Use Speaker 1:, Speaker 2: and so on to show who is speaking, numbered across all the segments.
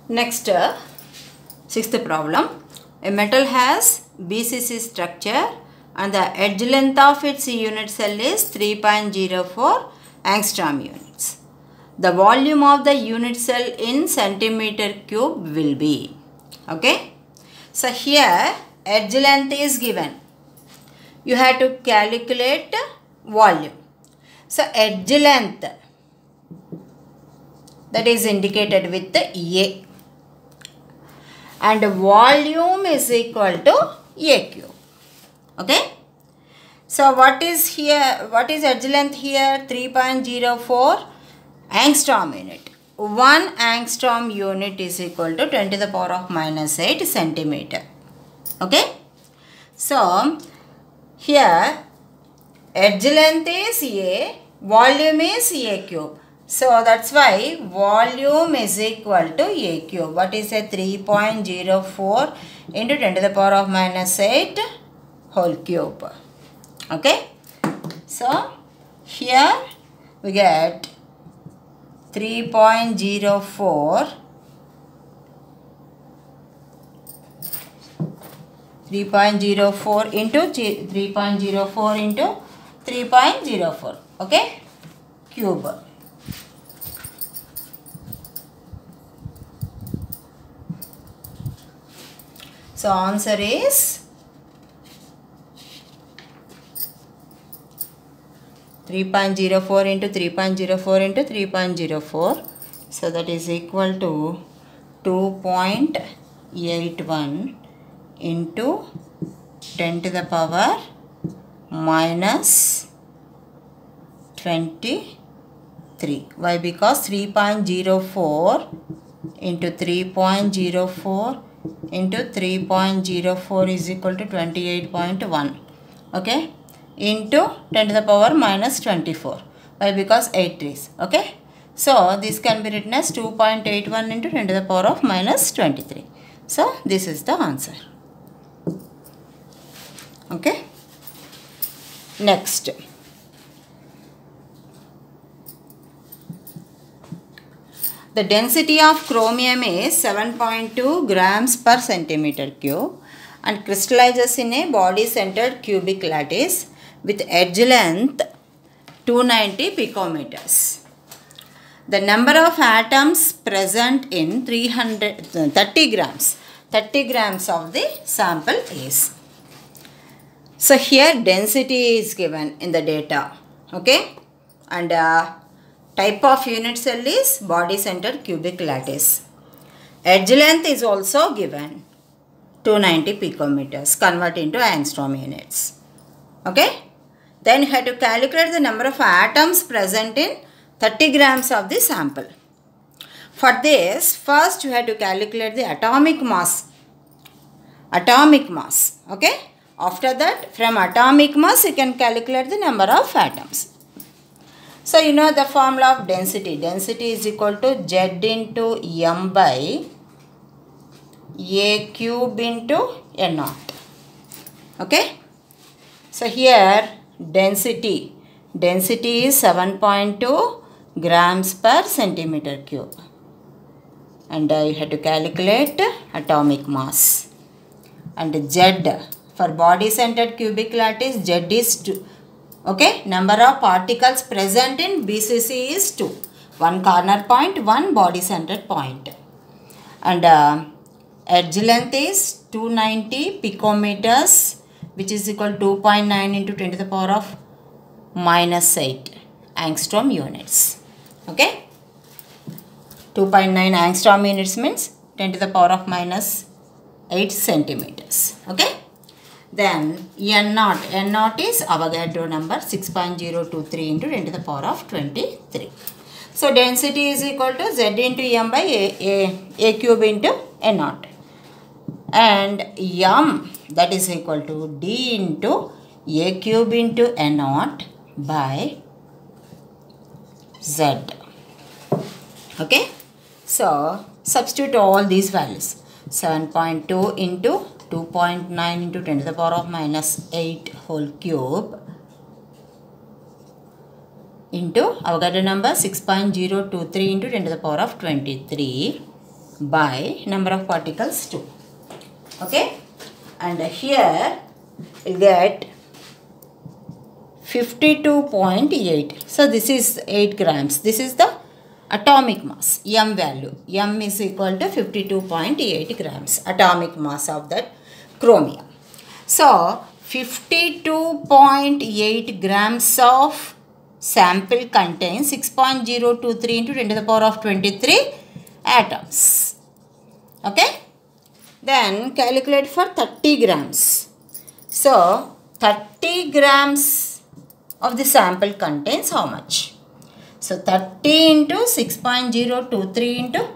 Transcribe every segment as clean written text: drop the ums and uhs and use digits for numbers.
Speaker 1: Next, sixth problem. A metal has BCC structure and the edge length of its unit cell is 3.04 angstrom units. The volume of the unit cell in centimeter cube will be. Okay. So here edge length is given. You have to calculate volume. So edge length, that is indicated with the A, and volume is equal to A cube. Okay. So what is here? What is edge length here? 3.04 angstrom unit. 1 angstrom unit is equal to 10 to the power of minus 8 centimeter. Okay. So here edge length is A, volume is A cube. So that's why volume is equal to A cube. What is a 3.04 into 10 to the power of minus 8 whole cube. Okay. So here we get 3.04 into 3.04 into 3.04. Okay. Cube. So answer is 3.04 into 3.04 into 3.04. So that is equal to 2.81 into 10 to the power minus 23. Why? Because 3.04 into 3.04 into 3.04 is equal to 28.1. Okay. Into 10 to the power minus 24. Why? Because 8 trees. Okay. So this can be written as 2.81 into 10 to the power of minus 23. So this is the answer. Okay. Next. The density of chromium is 7.2 grams per centimeter cube and crystallizes in a body-centered cubic lattice with edge length 290 picometers. The number of atoms present in 30 grams of the sample is. So here density is given in the data. Okay. And type of unit cell is body-centered cubic lattice. Edge length is also given 290 picometers. Convert into angstrom units. Okay. Then you have to calculate the number of atoms present in 30 grams of the sample. For this, first you have to calculate the atomic mass. Okay. After that, from atomic mass you can calculate the number of atoms. So you know the formula of density. Density is equal to Z into M by A cube into N naught. Okay. So here density is 7.2 grams per centimeter cube. And you have to calculate atomic mass. And Z for body-centered cubic lattice, Z is 2. Okay, number of particles present in BCC is 2. One corner point, one body-centered point. And edge length is 290 picometers, which is equal to 2.9 into 10 to the power of minus 8 angstrom units. Okay, 2.9 angstrom units means 10 to the power of minus 8 centimeters. Okay. Then N naught is Avogadro number 6.023 into 10 to the power of 23. So density is equal to Z into M by A cube into N naught. And M, that is equal to D into A cube into N naught by Z. Okay. So substitute all these values. 7.2 into 2.9 into 10 to the power of minus 8 whole cube into Avogadro number 6.023 into 10 to the power of 23 by number of particles 2. Okay, and here we'll get 52.8. So this is 8 grams. This is the atomic mass, M value. M is equal to 52.8 grams, atomic mass of that chromium. So 52.8 grams of sample contains 6.023 into 10 to the power of 23 atoms. Okay. Then calculate for 30 grams. So 30 grams of the sample contains how much? So 30 into 6.023 into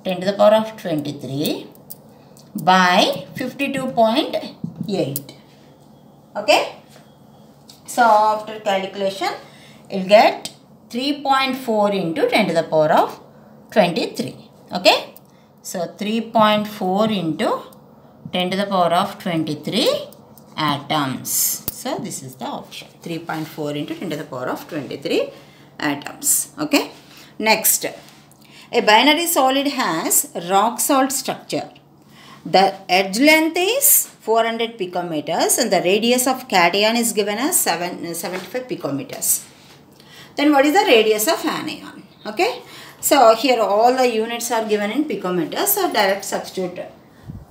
Speaker 1: 10 to the power of 23 by 52.8. Okay. So after calculation, you'll get 3.4 into 10 to the power of 23. Okay. So 3.4 into 10 to the power of 23 atoms. So this is the option. 3.4 into 10 to the power of 23 atoms. Okay. Next, a binary solid has rock salt structure. The edge length is 400 picometers and the radius of cation is given as 75 picometers. Then what is the radius of anion? Okay. So here all the units are given in picometers. So direct substitute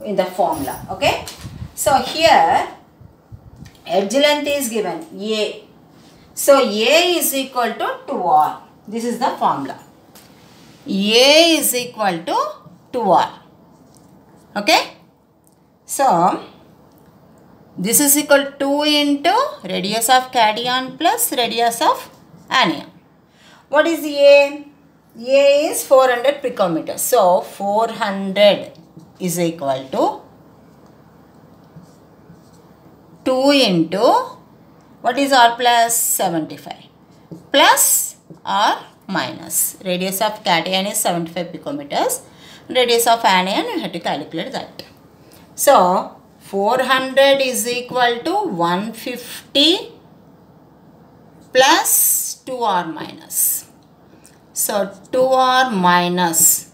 Speaker 1: in the formula. Okay. So here edge length is given A. So A is equal to 2R. This is the formula. A is equal to 2R. Okay. So this is equal to 2 into radius of cation plus radius of anion. What is A? A is 400 picometers. So 400 is equal to 2 into what is R plus 75 plus R minus. Radius of cation is 75 picometers. Radius of anion, you have to calculate that. So 400 is equal to 150 plus 2R minus. So 2R minus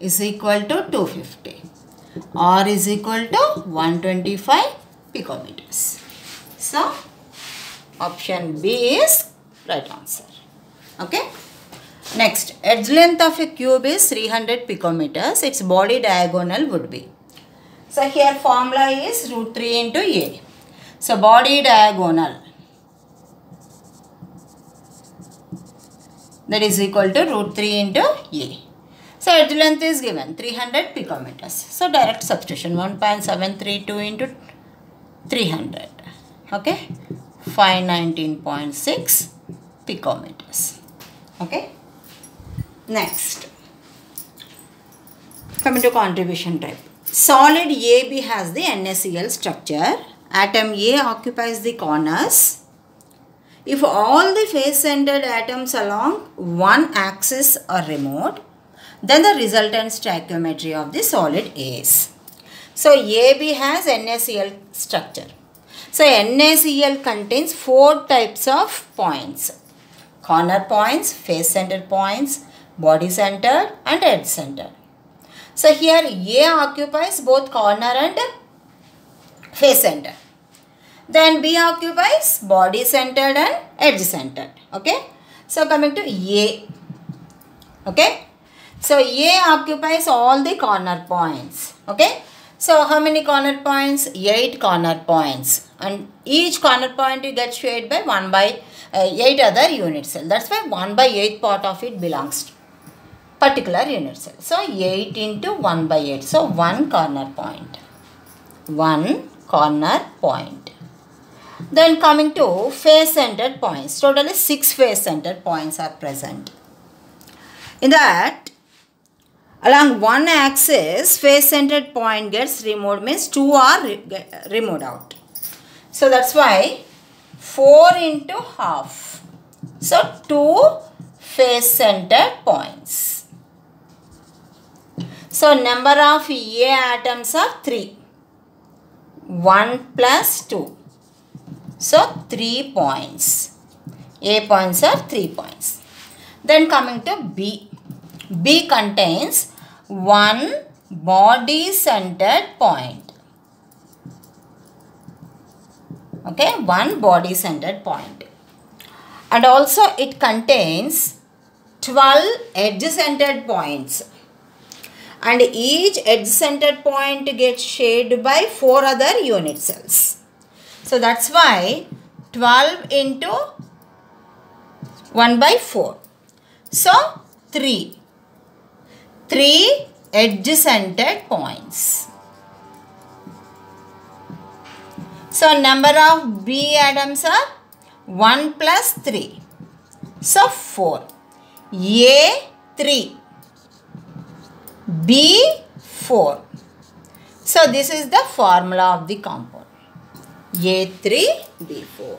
Speaker 1: is equal to 250. R is equal to 125 picometers. So option B is right answer. Okay. Next, edge length of a cube is 300 picometers. Its body diagonal would be. So here formula is root 3 into A. So body diagonal, that is equal to root 3 into A. So edge length is given 300 picometers. So direct substitution 1.732 into 300. Okay. 519.6 picometers. Okay. Next, coming to contribution type. Solid AB has the NaCl structure. Atom A occupies the corners. If all the face-centered atoms along one axis are removed, then the resultant stoichiometry of the solid is. So AB has NaCl structure. So NaCl contains 4 types of points. Corner points, face-centered points, body-centered and edge-centered. So here A occupies both corner and face-centered. Then B occupies body-centered and edge-centered. Okay. So coming to A. Okay. So A occupies all the corner points. Okay. So how many corner points? 8 corner points. And each corner point you get shared by 1 by 8 other unit cell. That's why 1 by 8 part of it belongs to particular unit cell. So 8 into 1 by 8. So 1 corner point. 1 corner point. Then coming to face-centered points. Totally 6 face-centered points are present. In that, along one axis, face-centered point gets removed, means 2 are removed out. So that's why 4 into half. So 2 face-centered points. So number of A atoms are 3. 1 plus 2. So 3 points. A points are 3 points. Then coming to B. B contains one body centered point. Okay, one body centered point. And also it contains 12 edge centered points. And each edge centered point gets shaded by 4 other unit cells. So that's why 12 into 1 by 4. So 3 edge centered points. So number of B atoms are 1 plus 3. So 4. A 3. B 4. So this is the formula of the compound. A3 B4.